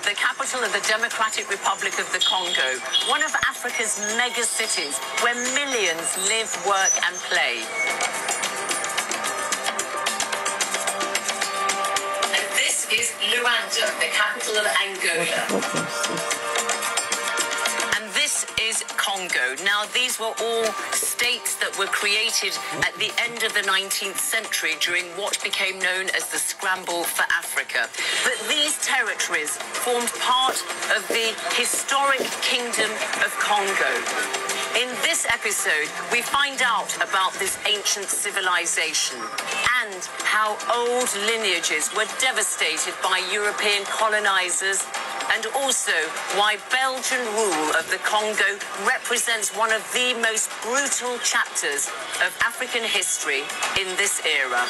the capital of the Democratic Republic of the Congo, one of Africa's mega cities where millions live, work and play. And this is Luanda, the capital of Angola. And this is Congo. Now, these were all states that were created at the end of the 19th century during what became known as the Scramble for Africa. But these territories formed part of the historic Kingdom of Congo. In this episode, we find out about this ancient civilization and how old lineages were devastated by European colonizers, and also why Belgian rule of the Congo represents one of the most brutal chapters of African history in this era.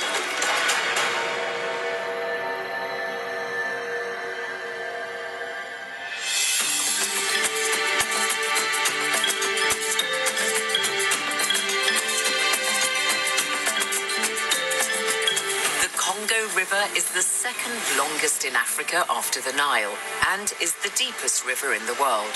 River is the second longest in Africa after the Nile and is the deepest river in the world.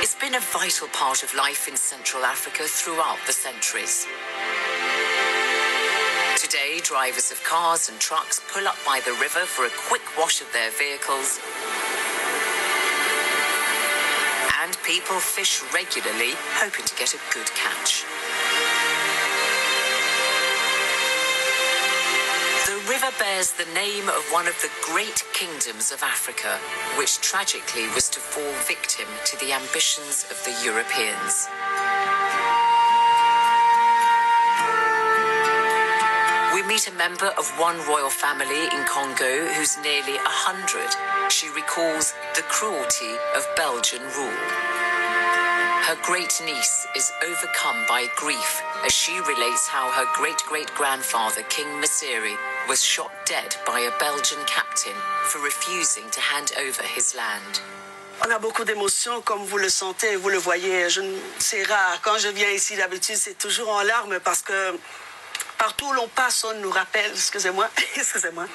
It's been a vital part of life in Central Africa throughout the centuries. Today, drivers of cars and trucks pull up by the river for a quick wash of their vehicles, and people fish regularly, hoping to get a good catch. The river bears the name of one of the great kingdoms of Africa, which tragically was to fall victim to the ambitions of the Europeans. We meet a member of one royal family in Congo who's nearly 100. She recalls the cruelty of Belgian rule. Her great-niece is overcome by grief as she relates how her great-great-grandfather, King Msiri, was shot dead by a Belgian captain for refusing to hand over his land. On a beaucoup d'émotions, comme vous le sentez, vous le voyez. C'est rare. Quand je viens ici, d'habitude, c'est toujours en larmes parce que partout où l'on passe, on nous rappelle. Excusez-moi. Excusez-moi.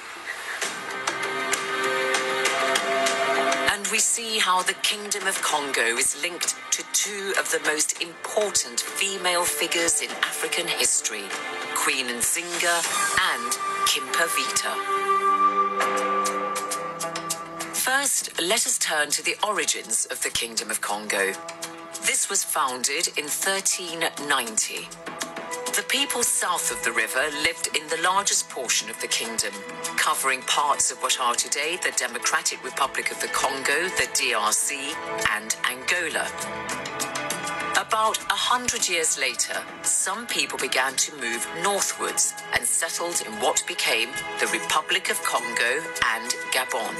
And we see how the Kingdom of Congo is linked to two of the most important female figures in African history, Queen Nzinga and Kimpavita. First, let us turn to the origins of the Kingdom of Congo. This was founded in 1390. The people south of the river lived in the largest portion of the kingdom, covering parts of what are today the Democratic Republic of the Congo, the DRC, and Angola. About 100 years later, some people began to move northwards and settled in what became the Republic of Congo and Gabon.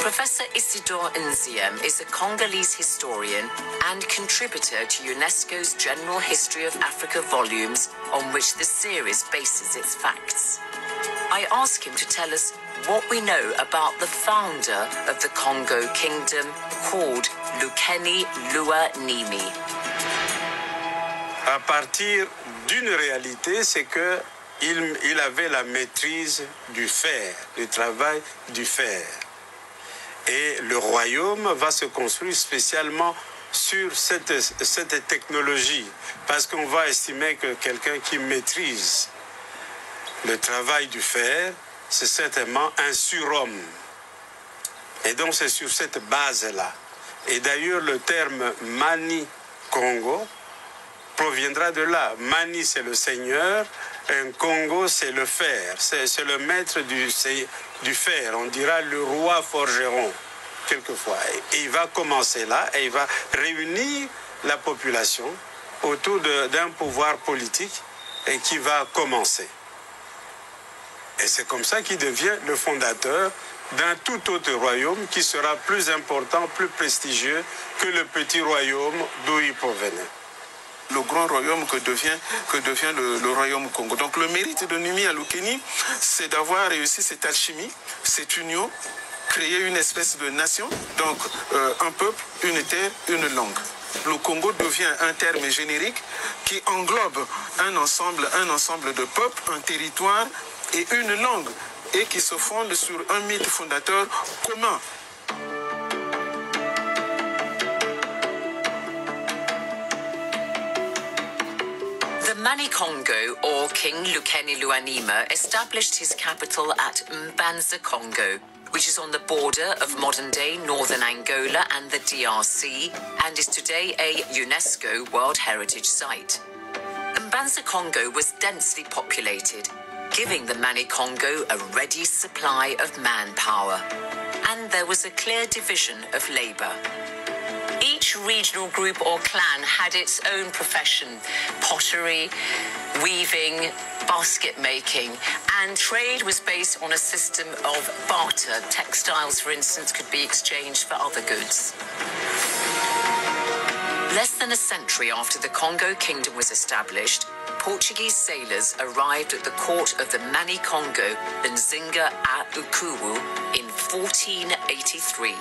Professor Isidore Nziem is a Congolese historian and contributor to UNESCO's General History of Africa volumes, on which the series bases its facts. I ask him to tell us what we know about the founder of the Congo Kingdom, called Lukeni Lua Nimi. À partir d'une réalité, c'est que il avait la maîtrise du fer, du travail du fer. Et le royaume va se construire spécialement sur cette technologie, parce qu'on va estimer que quelqu'un qui maîtrise le travail du fer, c'est certainement un surhomme. Et donc c'est sur cette base-là. Et d'ailleurs le terme Mani Congo proviendra de là. Mani, c'est le seigneur, un Congo, c'est le fer, c'est le maître du fer, on dira le roi forgeron, quelquefois. Et il va commencer là, et il va réunir la population autour d'un pouvoir politique et qui va commencer. Et c'est comme ça qu'il devient le fondateur d'un tout autre royaume qui sera plus important, plus prestigieux que le petit royaume d'où il provenait. Le grand royaume que devient le royaume Congo. Donc le mérite de Nimi à Lukeni, c'est d'avoir réussi cette alchimie, cette union, créer une espèce de nation, donc un peuple, une terre, une langue. Le Congo devient un terme générique qui englobe un ensemble de peuples, un territoire et une langue, et qui se fonde sur un mythe fondateur commun. The Mani-Congo, or King Lukeni Luanima, established his capital at Mbanza, Congo, which is on the border of modern-day northern Angola and the DRC, and is today a UNESCO World Heritage Site. Mbanza, Congo was densely populated, giving the Mani-Congo a ready supply of manpower. And there was a clear division of labor. Each regional group or clan had its own profession: pottery, weaving, basket making, and trade was based on a system of barter. Textiles, for instance, could be exchanged for other goods. Less than a century after the Congo Kingdom was established, Portuguese sailors arrived at the court of the Mani-Congo in Nzinga a Ukuwu in 1483.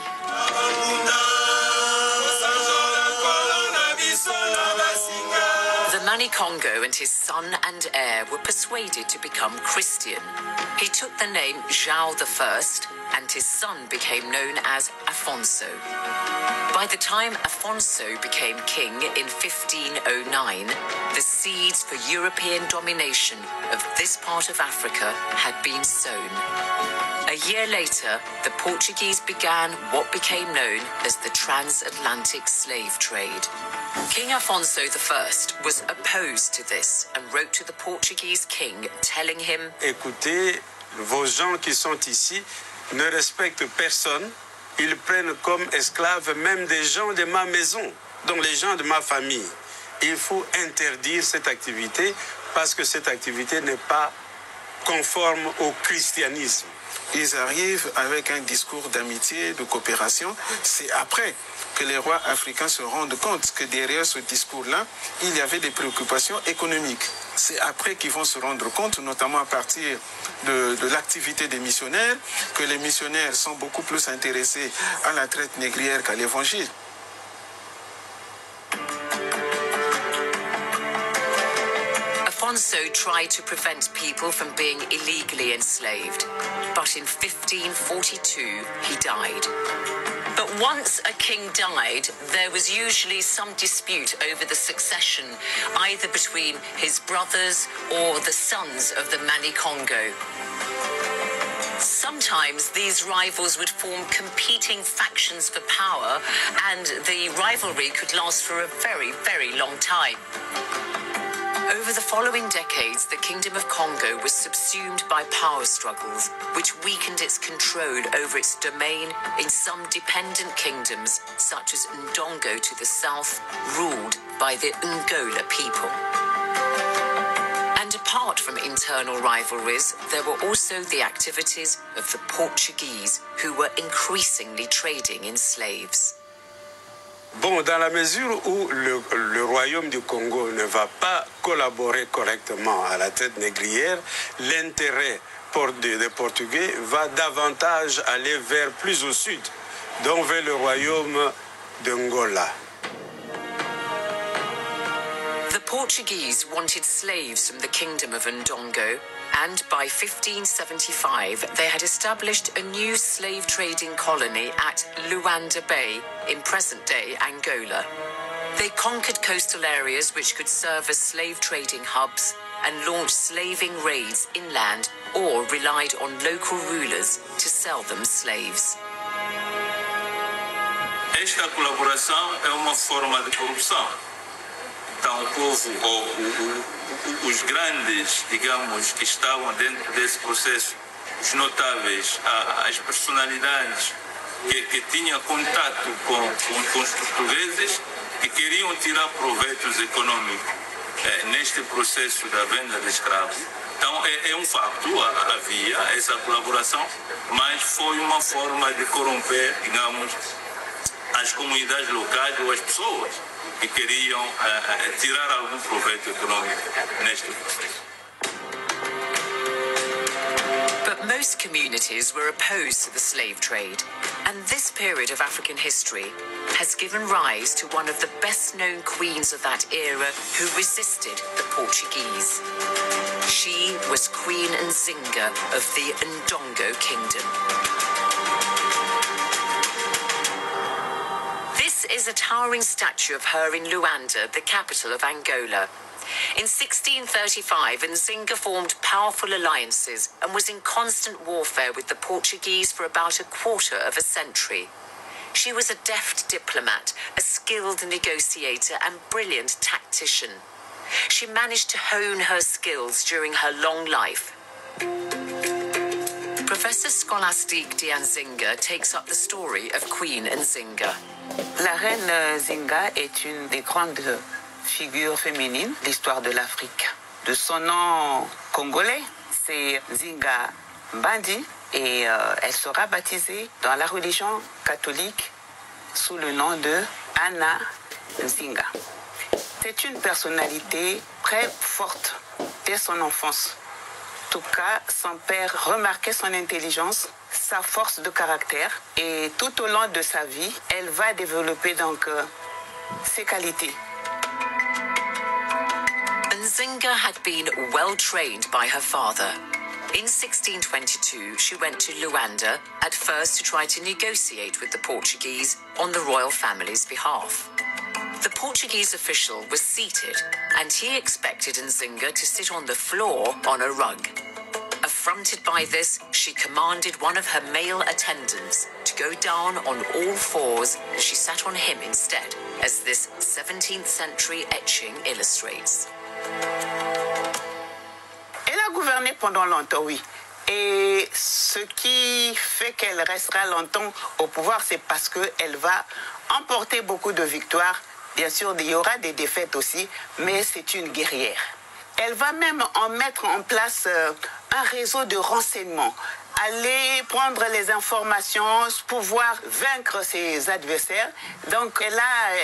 The Mani-Congo and his son and heir were persuaded to become Christian. He took the name João I, and his son became known as Afonso. By the time Afonso became king in 1509, the seeds for European domination of this part of Africa had been sown. A year later, the Portuguese began what became known as the transatlantic slave trade. King Afonso I was opposed to this and wrote to the Portuguese king telling him, Écoutez, vos gens qui sont ici ne respectent personne. Ils prennent comme esclaves même des gens de ma maison, donc les gens de ma famille. Il faut interdire cette activité parce que cette activité n'est pas conforme au christianisme. Ils arrivent avec un discours d'amitié, de coopération. C'est après que les rois africains se rendent compte que derrière ce discours-là, il y avait des préoccupations économiques. C'est après qu'ils vont se rendre compte, notamment à partir de l'activité des missionnaires, que les missionnaires sont beaucoup plus intéressés à la traite négrière qu'à l'évangile. Afonso tried to prevent people from being illegally enslaved, but in 1542 he died. But once a king died, there was usually some dispute over the succession, either between his brothers or the sons of the Mani-Congo. Sometimes these rivals would form competing factions for power, and the rivalry could last for a very, very long time. Over the following decades, the Kingdom of Congo was subsumed by power struggles, which weakened its control over its domain in some dependent kingdoms, such as Ndongo to the south, ruled by the Ngola people. And apart from internal rivalries, there were also the activities of the Portuguese, who were increasingly trading in slaves. Bon, dans la mesure où le royaume du Congo ne va pas collaborer correctement à la traite négrière, l'intérêt des Portugais va davantage aller vers plus au sud, donc vers le royaume d'Angola. The Portuguese wanted slaves from the kingdom of Ndongo, and by 1575 they had established a new slave trading colony at Luanda Bay in present-day Angola. They conquered coastal areas which could serve as slave trading hubs and launched slaving raids inland or relied on local rulers to sell them slaves. Esta colaboração é uma forma de corrupção. Então, o povo, ou os grandes, digamos, que estavam dentro desse processo, os notáveis, as personalidades que tinham contato com os portugueses, que queriam tirar proveitos econômicos neste processo da venda de escravos. Então, é um facto, havia essa colaboração, mas foi uma forma de corromper, digamos, as comunidades locais ou as pessoas que queriam tirar algum proveito econômico neste processo. But most communities were opposed to the slave trade, And this period of African history has given rise to one of the best-known queens of that era who resisted the Portuguese. She was Queen Nzinga of the Ndongo Kingdom. This is a towering statue of her in Luanda, the capital of Angola. In 1635, Nzinga formed powerful alliances and was in constant warfare with the Portuguese for about a quarter of a century. She was a deft diplomat, a skilled negotiator, and brilliant tactician. She managed to hone her skills during her long life. Professor Scholastique Nzinga takes up the story of Queen Nzinga. La reine Nzinga est une des grandes figures féminines de l'histoire de l'Afrique. De son nom congolais, c'est Nzinga Mbandi, et elle sera baptisée dans la religion catholique sous le nom de Anna Nzinga. C'est une personnalité très forte dès son enfance. En tout cas, son père remarquait son intelligence, sa force de caractère, et tout au long de sa vie, elle va développer donc ses qualités. Nzinga had been well trained by her father. In 1622, she went to Luanda, at first to try to negotiate with the Portuguese on the royal family's behalf. The Portuguese official was seated, and he expected Nzinga to sit on the floor on a rug. Affronted by this, she commanded one of her male attendants to go down on all fours, and she sat on him instead, as this 17th century etching illustrates. Elle a gouverné pendant longtemps, oui. Et ce qui fait qu'elle restera longtemps au pouvoir, c'est parce qu'elle va emporter beaucoup de victoires. Bien sûr, il y aura des défaites aussi, mais c'est une guerrière. Elle va même en mettre en place un réseau de renseignement. Aller prendre les informations, pouvoir vaincre ses adversaires. Donc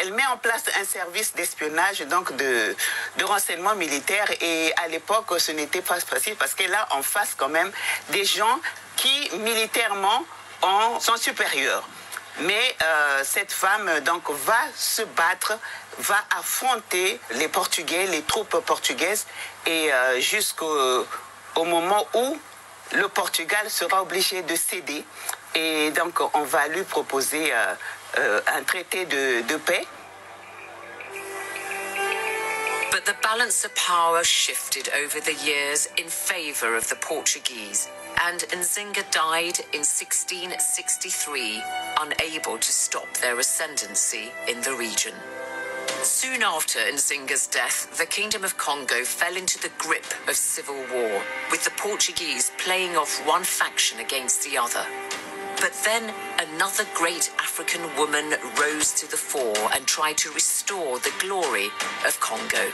elle met en place un service d'espionnage, donc de renseignement militaire. Et à l'époque, ce n'était pas facile parce qu'elle a en face quand même des gens qui militairement sont supérieurs. Mais cette femme donc va se battre, va affronter les Portugais, les troupes portugaises, et jusqu'au moment où le Portugal sera obligé de céder. Et donc on va lui proposer un traité de paix. But the balance of power shifted over the years in favor of the Portuguese, and Nzinga died in 1663, unable to stop their ascendancy in the region. Soon after Nzinga's death, the Kingdom of Congo fell into the grip of civil war, with the Portuguese playing off one faction against the other. But then another great African woman rose to the fore and tried to restore the glory of Congo.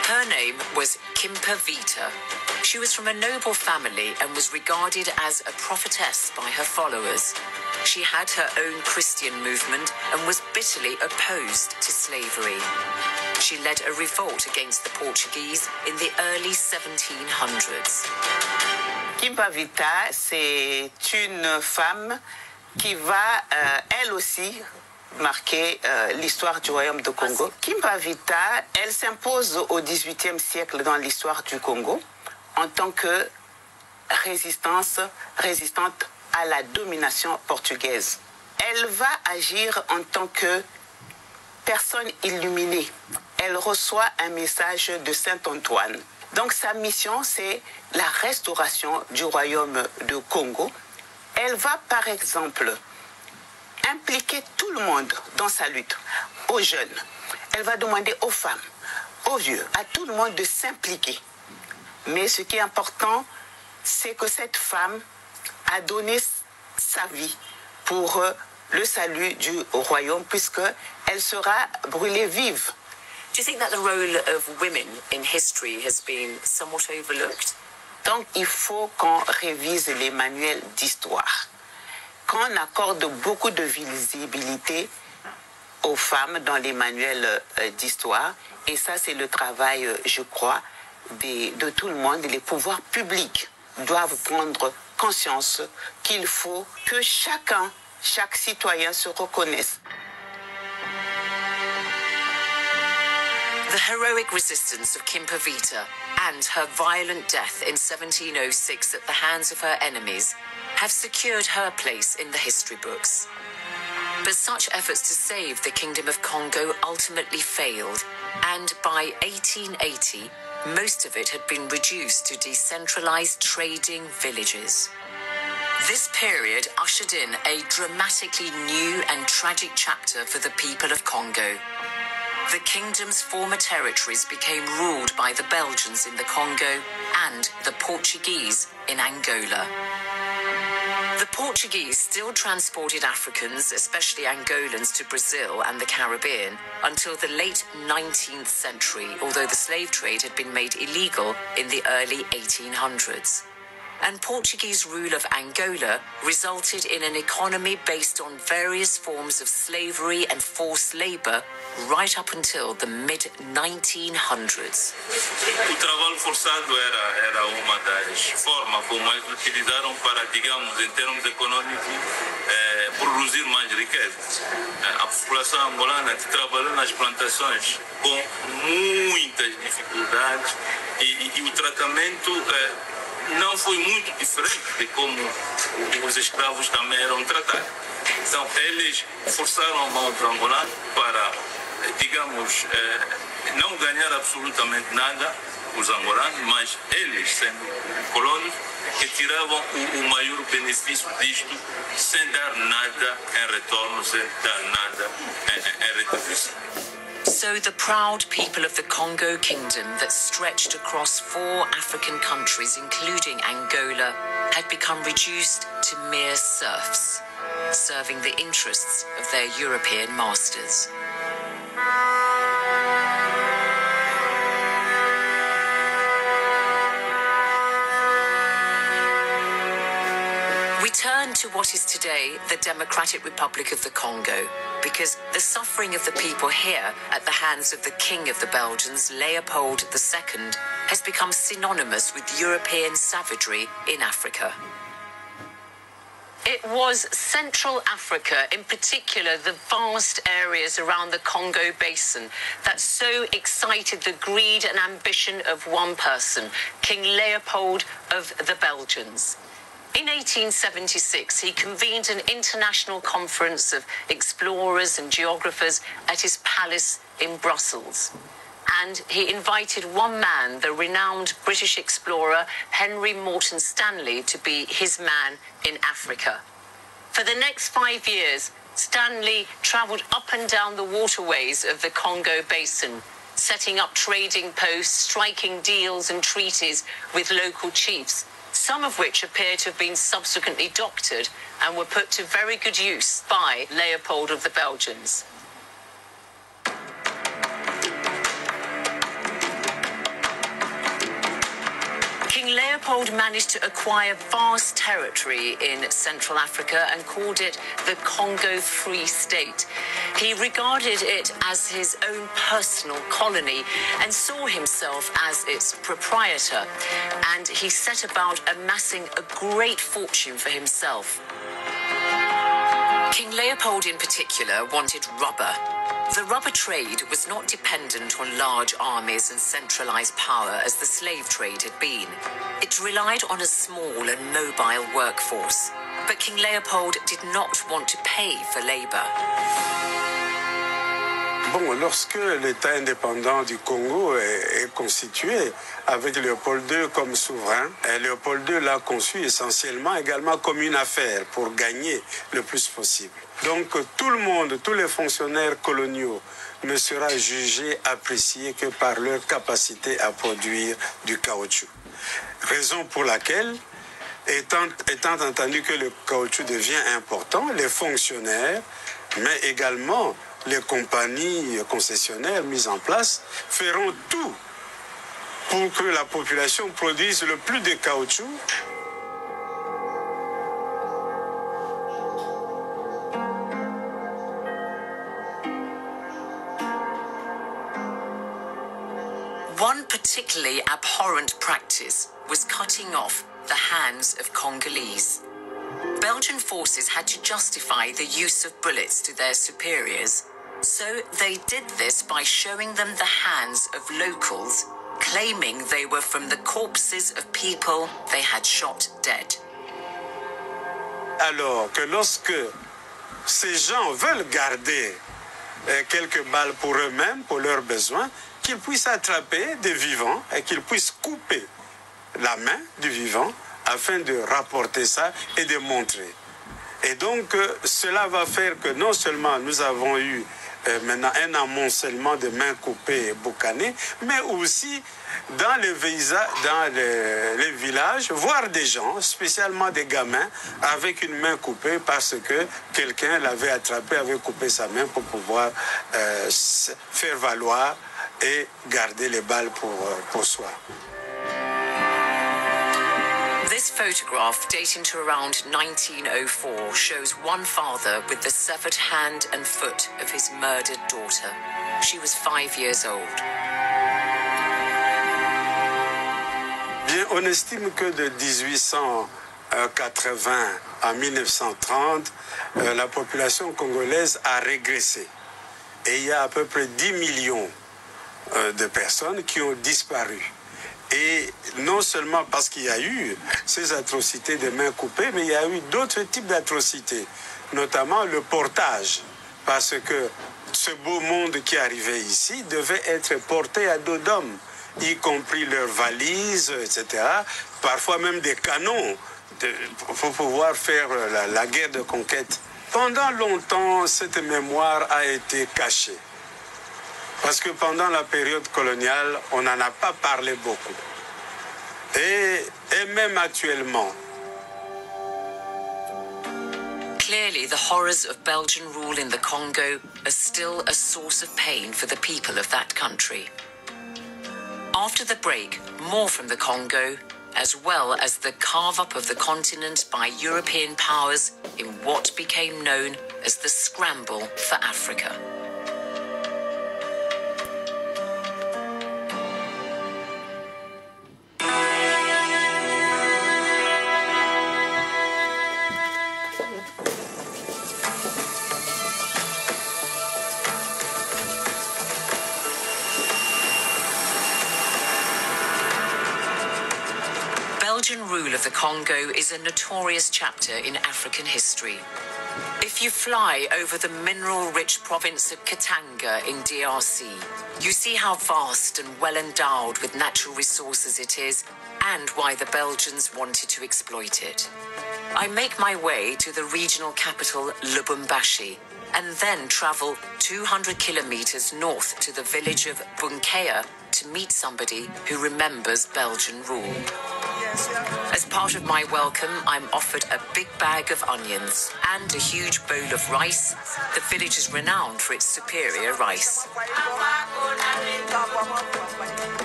Her name was Kimpavita. She was from a noble family and was regarded as a prophetess by her followers. She had her own Christian movement and was bitterly opposed to slavery. She led a revolt against the Portuguese in the early 1700s. Kimpavita, c'est une femme qui va, elle aussi, marquer l'histoire du royaume de Congo. Kimpavita, elle s'impose au XVIIIe siècle dans l'histoire du Congo en tant que résistante à la domination portugaise. Elle va agir en tant que personne illuminée. Elle reçoit un message de Saint Antoine. Donc sa mission, c'est la restauration du royaume de Congo. Elle va, par exemple, impliquer tout le monde dans sa lutte, aux jeunes. Elle va demander aux femmes, aux vieux, à tout le monde de s'impliquer. Mais ce qui est important, c'est que cette femme a donné sa vie pour le salut du royaume, puisqu'elle sera brûlée vive. Do you think that the role of women in history has been somewhat overlooked? Donc, il faut qu'on révise les manuels d'histoire, qu'on accorde beaucoup de visibilité aux femmes dans les manuels d'histoire. Et ça, c'est le travail, je crois, de tout le monde. Les pouvoirs publics doivent prendre conscience qu'il faut que chaque citoyen se reconnaisse. The heroic resistance of Kimpavita and her violent death in 1706 at the hands of her enemies have secured her place in the history books. But such efforts to save the Kingdom of Congo ultimately failed, and by 1880, most of it had been reduced to decentralized trading villages. This period ushered in a dramatically new and tragic chapter for the people of Congo. The kingdom's former territories became ruled by the Belgians in the Congo and the Portuguese in Angola. The Portuguese still transported Africans, especially Angolans, to Brazil and the Caribbean until the late 19th century, although the slave trade had been made illegal in the early 1800s. And Portuguese rule of Angola resulted in an economy based on various forms of slavery and forced labor right up until the mid-1900s. O trabalho forçado era uma das formas como eles utilizaram para, digamos, em termos econômicos, produzir mais riqueza. A população angolana trabalhou nas plantações com muitas dificuldades e o tratamento não foi muito diferente de como os escravos também eram tratados. Então, eles forçaram a mão do angolano para, digamos, não ganhar absolutamente nada, os angolanos, mas eles, sendo colonos, que tiravam o maior benefício disto, sem dar nada em retorno, sem dar nada em retribuição. So the proud people of the Congo Kingdom that stretched across 4 African countries, including Angola, had become reduced to mere serfs, serving the interests of their European masters. We turn to what is today the Democratic Republic of the Congo, because the suffering of the people here at the hands of the King of the Belgians, Leopold II, has become synonymous with European savagery in Africa. It was Central Africa, in particular the vast areas around the Congo Basin, that so excited the greed and ambition of one person, King Leopold of the Belgians. In 1876, he convened an international conference of explorers and geographers at his palace in Brussels. And he invited one man, the renowned British explorer Henry Morton Stanley, to be his man in Africa. For the next 5 years, Stanley travelled up and down the waterways of the Congo Basin, setting up trading posts, striking deals and treaties with local chiefs, some of which appear to have been subsequently doctored and were put to very good use by Leopold of the Belgians. King Leopold managed to acquire vast territory in Central Africa and called it the Congo Free State. He regarded it as his own personal colony and saw himself as its proprietor, and he set about amassing a great fortune for himself. King Leopold in particular wanted rubber. The rubber trade was not dependent on large armies and centralized power as the slave trade had been. It relied on a small and mobile workforce. But King Leopold did not want to pay for labor. Bon, lorsque l'État indépendant du Congo est constitué avec Léopold II comme souverain, Léopold II l'a conçu essentiellement également comme une affaire pour gagner le plus possible. Donc tout le monde, tous les fonctionnaires coloniaux ne sera jugé, apprécié que par leur capacité à produire du caoutchouc. Raison pour laquelle, étant entendu que le caoutchouc devient important, les fonctionnaires, mais également les compagnies concessionnaires mises en place, feront tout pour que la population produise le plus de caoutchouc. One particularly abhorrent practice was cutting off the hands of Congolese. Belgian forces had to justify the use of bullets to their superiors, so they did this by showing them the hands of locals, claiming they were from the corpses of people they had shot dead. Alors que lorsque ces gens veulent garder quelques balles pour eux-mêmes, pour leurs besoins, qu'ils puissent attraper des vivants et qu'ils puissent couper la main du vivant afin de rapporter ça et de montrer. Et donc, cela va faire que non seulement nous avons eu maintenant un amoncellement de mains coupées et boucanées, mais aussi dans les villages, voir des gens, spécialement des gamins, avec une main coupée parce que quelqu'un l'avait attrapé, avait coupé sa main pour pouvoir faire valoir et garder les balles pour soi. This photograph, dating to around 1904, shows one father with the severed hand and foot of his murdered daughter. She was 5 years old. Bien, on estime que de 1880 à 1930, la population congolaise a régressé. Et il y a à peu près 10 millions de personnes qui ont disparu. Et non seulement parce qu'il y a eu ces atrocités de mains coupées, mais il y a eu d'autres types d'atrocités, notamment le portage, parce que ce beau monde qui arrivait ici devait être porté à dos d'hommes, y compris leurs valises, etc., parfois même des canons pour pouvoir faire la guerre de conquête. Pendant longtemps, cette mémoire a été cachée. Parce que pendant la période coloniale, on n'en a pas parlé beaucoup. Et même actuellement. Clearly, the horrors of Belgian rule in the Congo are still a source of pain for the people of that country. After the break, more from the Congo, as well as the carve-up of the continent by European powers in what became known as the Scramble for Africa. Belgian rule of the Congo is a notorious chapter in African history. If you fly over the mineral-rich province of Katanga in DRC, you see how vast and well-endowed with natural resources it is and why the Belgians wanted to exploit it. I make my way to the regional capital Lubumbashi and then travel 200 kilometers north to the village of Bunkea to meet somebody who remembers Belgian rule. As part of my welcome, I'm offered a big bag of onions and a huge bowl of rice. The village is renowned for its superior rice.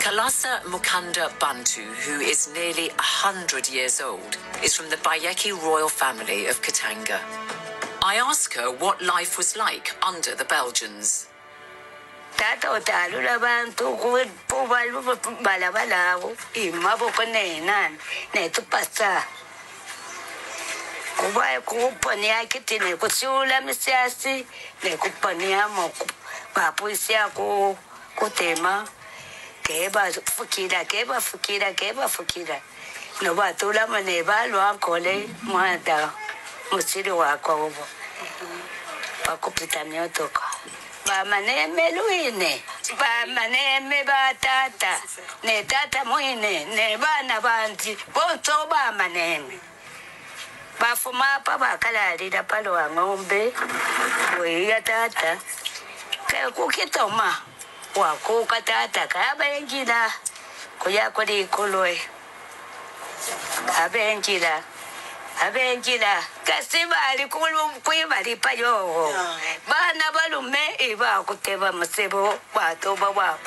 Kalasa Mukanda Bantu, who is nearly 100 years old, is from the Bayeki royal family of Katanga. I ask her what life was like under the Belgians. Tata utalula bantu kubalu balabalawo imaboko nenan netupasa kuba kuponia kitine kusula misiasi nekuponia moko bapuisia kutema keba fukira no batula maneba lo ankole mwanda musiri wako ubo bakupita myotoka ba maneme luine ba maneme ba tata ne tata muine ne bana banzi bonso ba maneme ba fuma pa ba kalali da palo wa ngombe we ya tata ka kukitoma wa ku ka tata ka benjida ko ya ko di koloi abenjila kasibali kuibali payo bana balume iba kuteba masebo bato baba.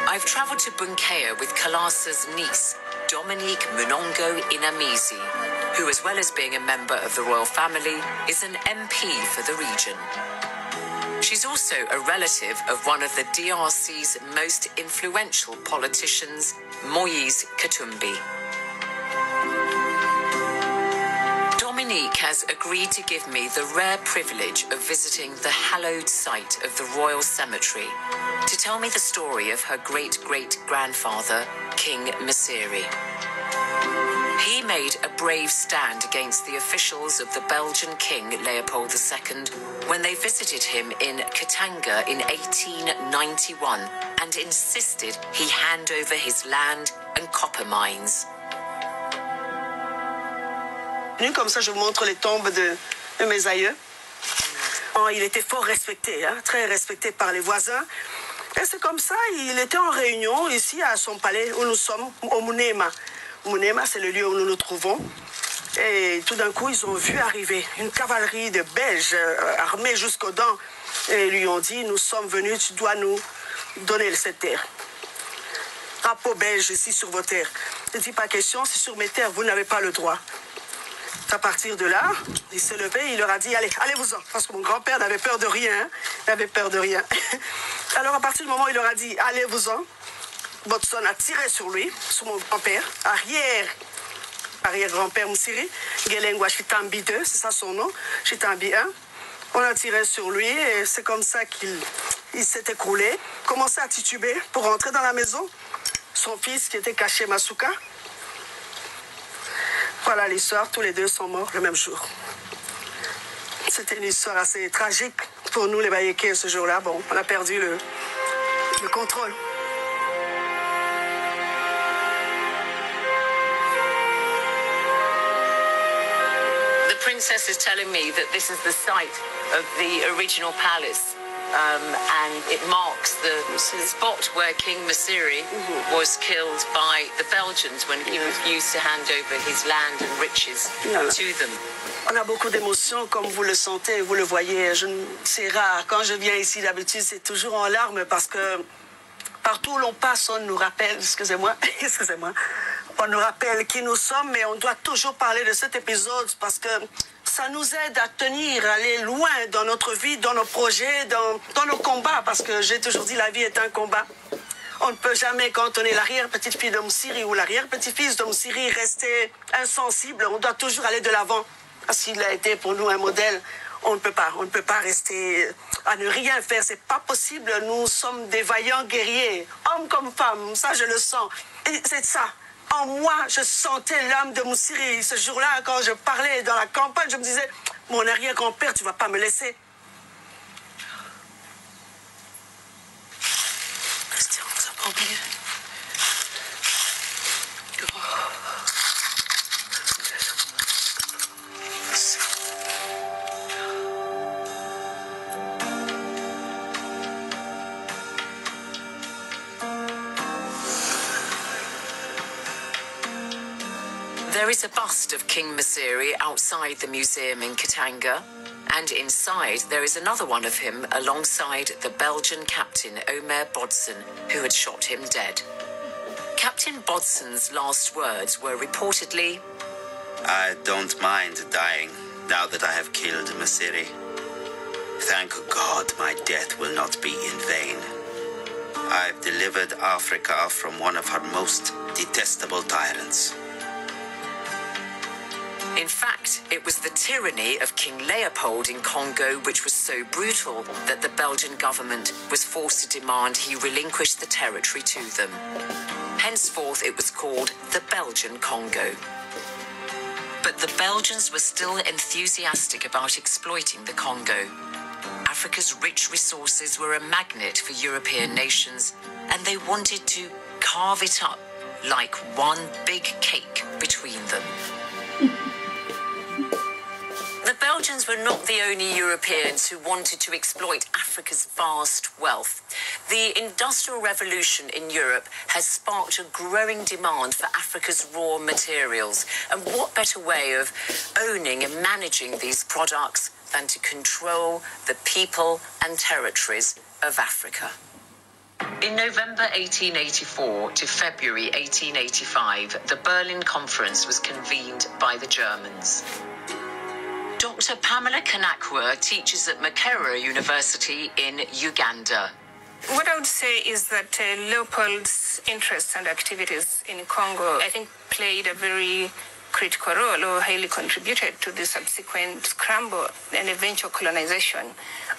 I've traveled to Bunkea with Kalasa's niece, Dominique Munongo Inamizi, who, as well as being a member of the royal family, is an MP for the region. She's also a relative of one of the DRC's most influential politicians, Moise Katumbi. Dominique has agreed to give me the rare privilege of visiting the hallowed site of the Royal Cemetery to tell me the story of her great-great-grandfather, King Msiri. He made a brave stand against the officials of the Belgian King Leopold II when they visited him in Katanga in 1891 and insisted he hand over his land and copper mines. Comme ça, je vous montre les tombes de mes aïeux. Il était fort respecté, hein, très respecté par les voisins. Et c'est comme ça, il était en réunion ici à son palais où nous sommes, au Munema. Munema, c'est le lieu où nous nous trouvons. Et tout d'un coup, ils ont vu arriver une cavalerie de Belges armés jusqu'aux dents. Et ils lui ont dit, nous sommes venus, tu dois nous donner cette terre. Drapeau belge ici sur vos terres. Je ne dis pas question, c'est sur mes terres, vous n'avez pas le droit. À partir de là, il s'est levé, il leur a dit, allez, allez-vous-en. Parce que mon grand-père n'avait peur de rien. Hein, il n'avait peur de rien. Alors, à partir du moment où il leur a dit, allez-vous-en, Bodson a tiré sur lui, sur mon grand-père, arrière-grand-père Msiri, Gelengwa Chitambi 2, c'est ça son nom, Chitambi 1. On a tiré sur lui et c'est comme ça qu'il s'est écroulé, commençait à tituber pour rentrer dans la maison. Son fils qui était caché, Masuka. Voilà l'histoire, tous les deux sont morts le même jour. C'était une histoire assez tragique pour nous les Bayékés ce jour-là. Bon, on a perdu le contrôle. The princess is telling me that this is the site of the original palace. And it marks the spot where King Msiri was killed by the Belgians when he refused to hand over his land and riches to them. On a beaucoup d'émotions, comme vous le sentez, vous le voyez. C'est rare. Quand je viens ici, d'habitude, c'est toujours en larmes parce que partout où l'on passe, on nous rappelle, excusez-moi, on nous rappelle qui nous sommes, mais on doit toujours parler de cet épisode parce que ça nous aide à tenir, à aller loin dans notre vie, dans nos projets, dans nos combats, parce que j'ai toujours dit la vie est un combat. On ne peut jamais, quand on est l'arrière-petite-fille de Msiri ou l'arrière-petit-fils de Msiri, rester insensible. On doit toujours aller de l'avant, parce qu'il a été pour nous un modèle. On ne peut pas rester à ne rien faire. C'est pas possible. Nous sommes des vaillants guerriers, hommes comme femmes. Ça, je le sens. Et c'est ça. En moi, je sentais l'âme de Msiri. Ce jour-là, quand je parlais dans la campagne, je me disais, mon arrière-grand-père, tu vas pas me laisser. Christian, ça prend bien. There is a bust of King Msiri outside the museum in Katanga, and inside there is another one of him alongside the Belgian captain Omer Bodson, who had shot him dead. Captain Bodson's last words were reportedly, I don't mind dying now that I have killed Msiri. Thank God my death will not be in vain. I've delivered Africa from one of her most detestable tyrants. In fact, it was the tyranny of King Leopold in Congo which was so brutal that the Belgian government was forced to demand he relinquish the territory to them. Henceforth, it was called the Belgian Congo. But the Belgians were still enthusiastic about exploiting the Congo. Africa's rich resources were a magnet for European nations, and they wanted to carve it up like one big cake between them. The Belgians were not the only Europeans who wanted to exploit Africa's vast wealth. The Industrial Revolution in Europe has sparked a growing demand for Africa's raw materials. And what better way of owning and managing these products than to control the people and territories of Africa? In November 1884 to February 1885, the Berlin Conference was convened by the Germans. Dr. Pamela Kanakwa teaches at Makerere University in Uganda. What I would say is that Leopold's interests and activities in Congo, I think, played a very critical role or highly contributed to the subsequent scramble and eventual colonization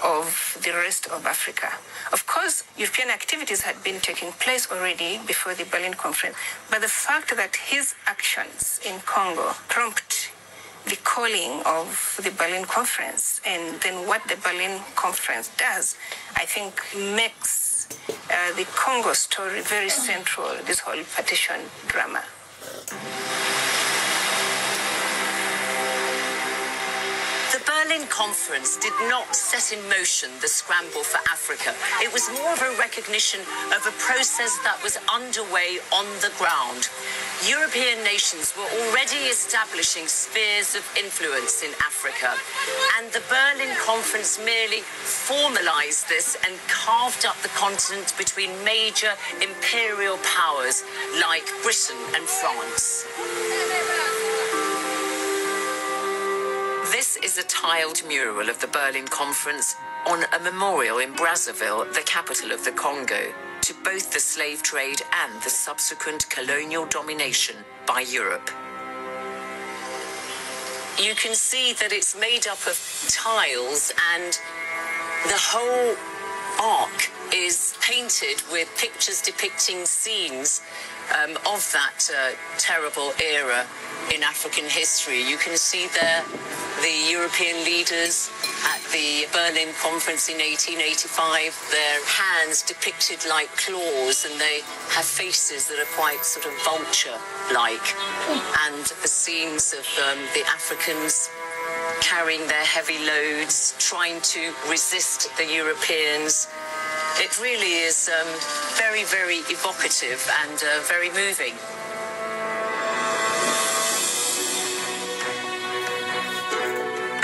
of the rest of Africa. Of course, European activities had been taking place already before the Berlin Conference, but the fact that his actions in Congo prompted the calling of the Berlin Conference and then what the Berlin Conference does, I think makes the Congo story very central, this whole partition drama. The Berlin Conference did not set in motion the scramble for Africa. It was more of a recognition of a process that was underway on the ground. European nations were already establishing spheres of influence in Africa, and the Berlin Conference merely formalized this and carved up the continent between major imperial powers like Britain and France. This is a tiled mural of the Berlin Conference on a memorial in Brazzaville, the capital of the Congo, to both the slave trade and the subsequent colonial domination by Europe. You can see that it's made up of tiles, and the whole arc is painted with pictures depicting scenes of that terrible era in African history. You can see there the European leaders at the Berlin Conference in 1885, their hands depicted like claws, and they have faces that are quite sort of vulture-like. And the scenes of the Africans carrying their heavy loads, trying to resist the Europeans. It really is very, very evocative and very moving.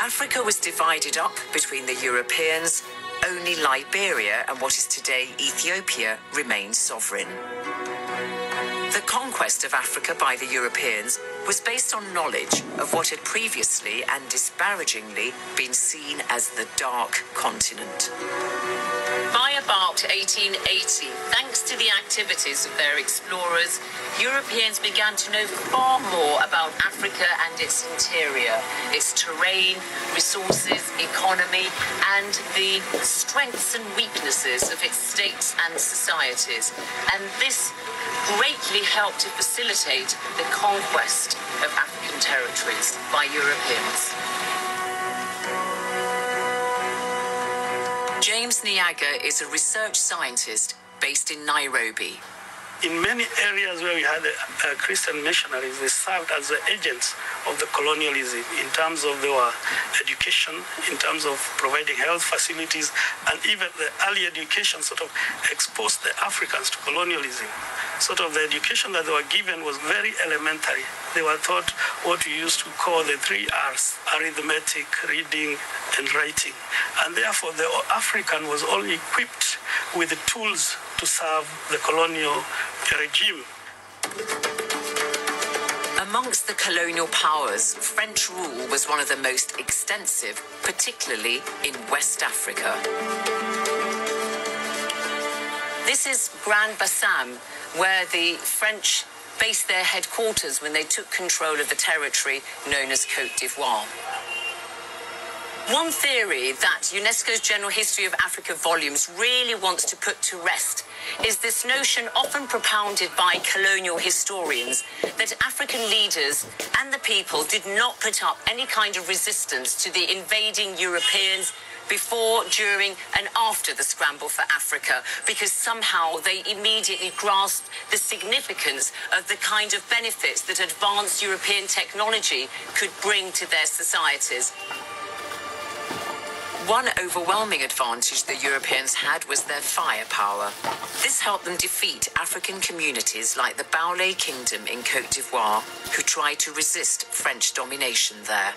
Africa was divided up between the Europeans. Only Liberia and what is today Ethiopia remained sovereign. The conquest of Africa by the Europeans was based on knowledge of what had previously and disparagingly been seen as the Dark Continent. By about 1880, thanks to the activities of their explorers, Europeans began to know far more about Africa and its interior, its terrain, resources, economy, and the strengths and weaknesses of its states and societies. And this greatly helped to facilitate the conquest of African territories by Europeans. James Nyaga is a research scientist based in Nairobi. In many areas where we had Christian missionaries, they served as the agents of the colonialism in terms of their education, in terms of providing health facilities, and even the early education sort of exposed the Africans to colonialism. Sort of the education that they were given was very elementary. They were taught what we used to call the 3 R's, arithmetic, reading, and writing. And therefore, the African was all equipped with the tools to serve the colonial regime. Amongst the colonial powers, French rule was one of the most extensive, particularly in West Africa. This is Grand Bassam, where the French based their headquarters when they took control of the territory known as Côte d'Ivoire. One theory that UNESCO's General History of Africa volumes really wants to put to rest is this notion, often propounded by colonial historians, that African leaders and the people did not put up any kind of resistance to the invading Europeans before, during, and after the scramble for Africa, because somehow they immediately grasped the significance of the kind of benefits that advanced European technology could bring to their societies. One overwhelming advantage the Europeans had was their firepower. This helped them defeat African communities like the Baoulé Kingdom in Côte d'Ivoire, who tried to resist French domination there.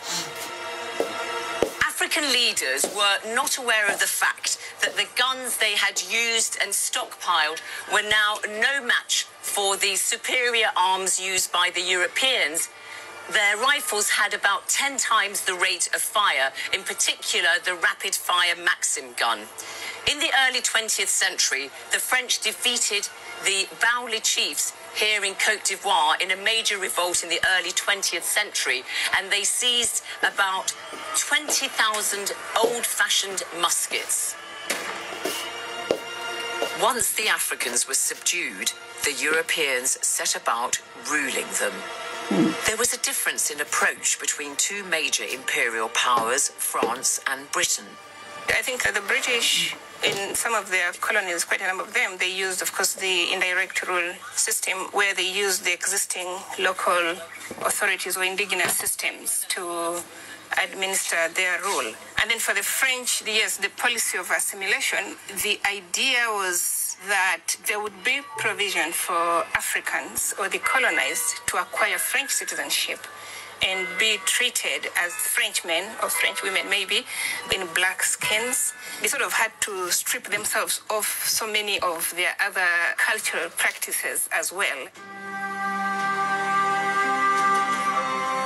African leaders were not aware of the fact that the guns they had used and stockpiled were now no match for the superior arms used by the Europeans. Their rifles had about 10 times the rate of fire, in particular the rapid-fire Maxim gun. In the early 20th century, the French defeated the Baouli chiefs here in Côte d'Ivoire in a major revolt in the early 20th century, and they seized about 20,000 old-fashioned muskets. Once the Africans were subdued, the Europeans set about ruling them. There was a difference in approach between two major imperial powers, France and Britain. I think the British, in some of their colonies, quite a number of them, they used, of course, the indirect rule system, where they used the existing local authorities or indigenous systems to administer their rule. And then for the French, yes, the policy of assimilation, the idea was that there would be provision for Africans or the colonized to acquire French citizenship and be treated as Frenchmen or French women, maybe, in black skins. They sort of had to strip themselves of so many of their other cultural practices as well.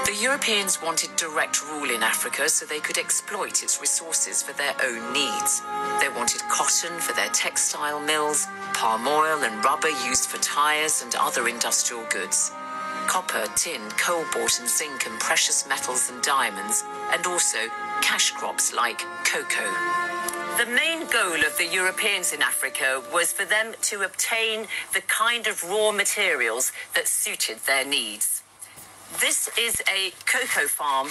The Europeans wanted direct rule in Africa so they could exploit its resources for their own needs. They wanted cotton for their textile mills, palm oil and rubber used for tires and other industrial goods, copper, tin, cobalt and zinc and precious metals and diamonds, and also cash crops like cocoa. The main goal of the Europeans in Africa was for them to obtain the kind of raw materials that suited their needs. This is a cocoa farm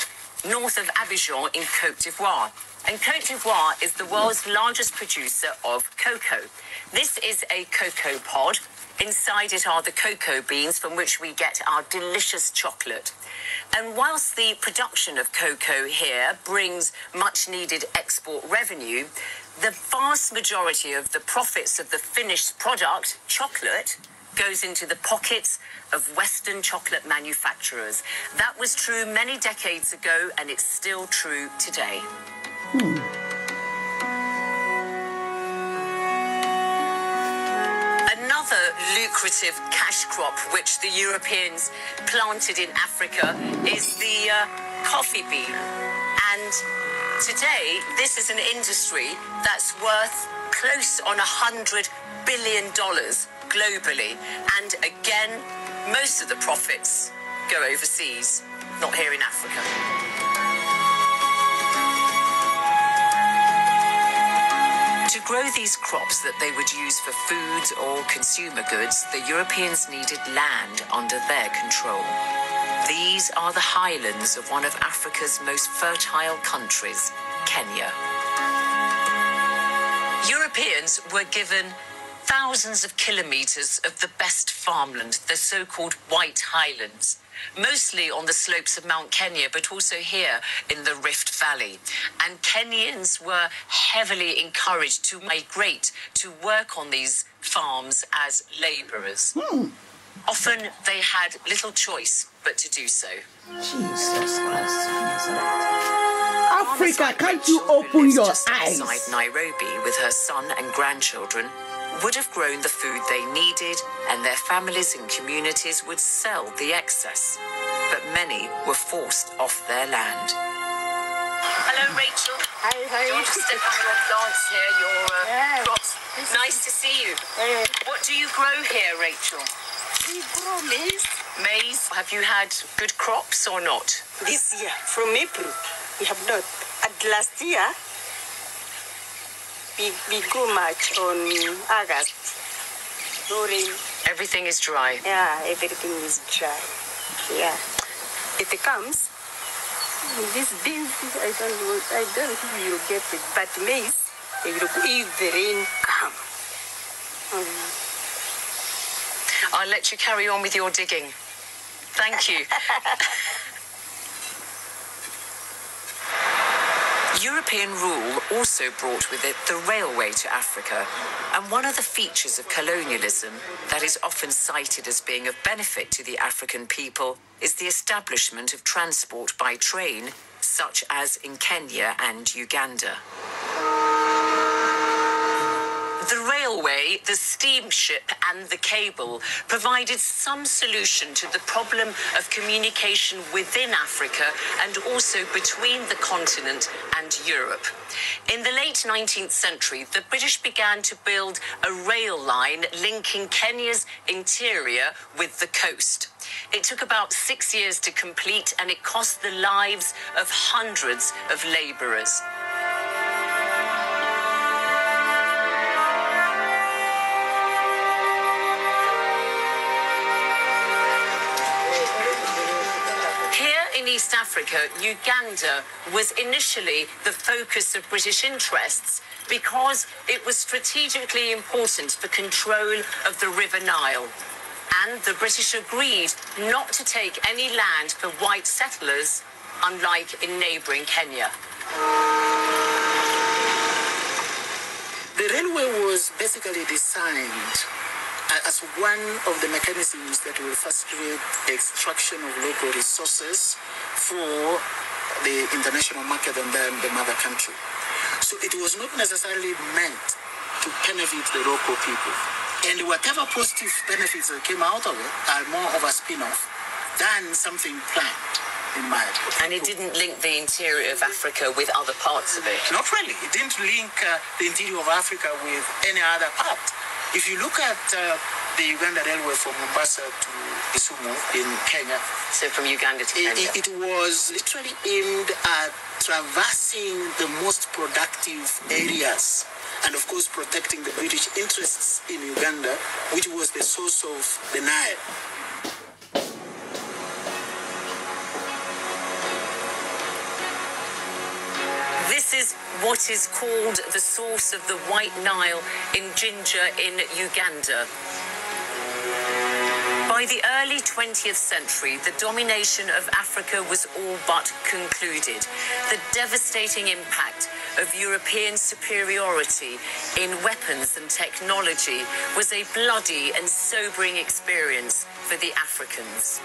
north of Abidjan in Côte d'Ivoire. And Côte d'Ivoire is the world's largest producer of cocoa. This is a cocoa pod. Inside it are the cocoa beans from which we get our delicious chocolate. And whilst the production of cocoa here brings much needed export revenue, the vast majority of the profits of the finished product, chocolate, goes into the pockets of Western chocolate manufacturers. That was true many decades ago, and it's still true today. Another lucrative cash crop which the Europeans planted in Africa is the coffee bean. And today, this is an industry that's worth close on $100 billion globally. And again, most of the profits go overseas, not here in Africa. To grow these crops that they would use for food or consumer goods, the Europeans needed land under their control. These are the highlands of one of Africa's most fertile countries, Kenya. Europeans were given thousands of kilometers of the best farmland, the so-called White Highlands, mostly on the slopes of Mount Kenya, but also here in the Rift Valley. And Kenyans were heavily encouraged to migrate to work on these farms as laborers. Often they had little choice but to do so. Jesus Christ. Africa, can't you open your eyes? Outside Nairobi with her son and grandchildren would have grown the food they needed, and their families and communities would sell the excess. But many were forced off their land. Hello, Rachel. Hi. Do you want to step on your plants here, your crops? Nice to see you. What do you grow here, Rachel? We grow maize. Maize. Have you had good crops or not? This year, from April, we have not. And last year, we grew much on August. No rain. Everything is dry. Yeah, everything is dry. Yeah. It comes. These beans, I don't think you'll get it. But maize, if the rain comes. I'll let you carry on with your digging. Thank you. European rule also brought with it the railway to Africa, and one of the features of colonialism that is often cited as being of benefit to the African people is the establishment of transport by train, such as in Kenya and Uganda. The railway, the steamship and the cable provided some solution to the problem of communication within Africa and also between the continent and Europe. In the late 19th century, the British began to build a rail line linking Kenya's interior with the coast. It took about 6 years to complete, and it cost the lives of hundreds of labourers. In East Africa, Uganda was initially the focus of British interests because it was strategically important for control of the River Nile. And the British agreed not to take any land for white settlers, unlike in neighbouring Kenya. The railway was basically designed as one of the mechanisms that will facilitate the extraction of local resources for the international market and then the mother country. So it was not necessarily meant to benefit the local people. And whatever positive benefits that came out of it are more of a spin-off than something planned, in my opinion. And it didn't link the interior of Africa with other parts of it? Not really. It didn't link the interior of Africa with any other part. If you look at the Uganda Railway from Mombasa to Kisumu in Kenya. So from Uganda to Kenya? It was literally aimed at traversing the most productive areas and, of course, protecting the British interests in Uganda, which was the source of the Nile. This is what is called the source of the White Nile in Jinja in Uganda. By the early 20th century, the domination of Africa was all but concluded. The devastating impact of European superiority in weapons and technology was a bloody and sobering experience for the Africans.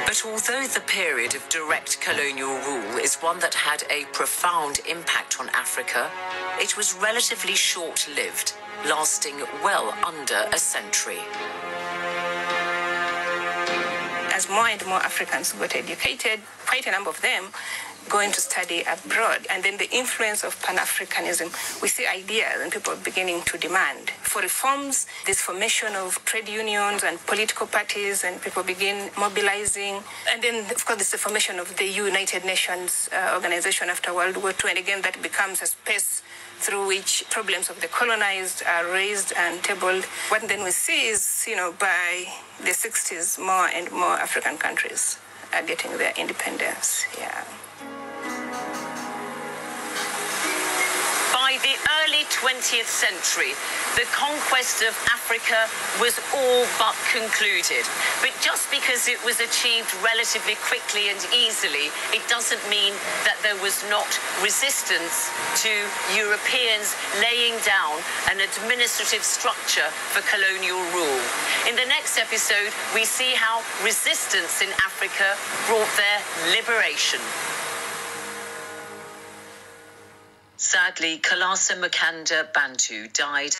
But although the period of direct colonial rule is one that had a profound impact on Africa, it was relatively short-lived, lasting well under a century. As more and more Africans got educated, quite a number of them going to study abroad. And then the influence of Pan-Africanism, we see ideas and people beginning to demand for reforms, this formation of trade unions and political parties, and people begin mobilizing. And then, of course, there's the formation of the United Nations organization after World War II. And again, that becomes a space through which problems of the colonized are raised and tabled. What then we see is, by the 60s, more and more African countries are getting their independence. Yeah. By the early 20th century, the conquest of Africa was all but concluded. But just because it was achieved relatively quickly and easily, it doesn't mean that there was not resistance to Europeans laying down an administrative structure for colonial rule. In the next episode, we see how resistance in Africa brought their liberation. Sadly, Kalasa Mukanda Bantu died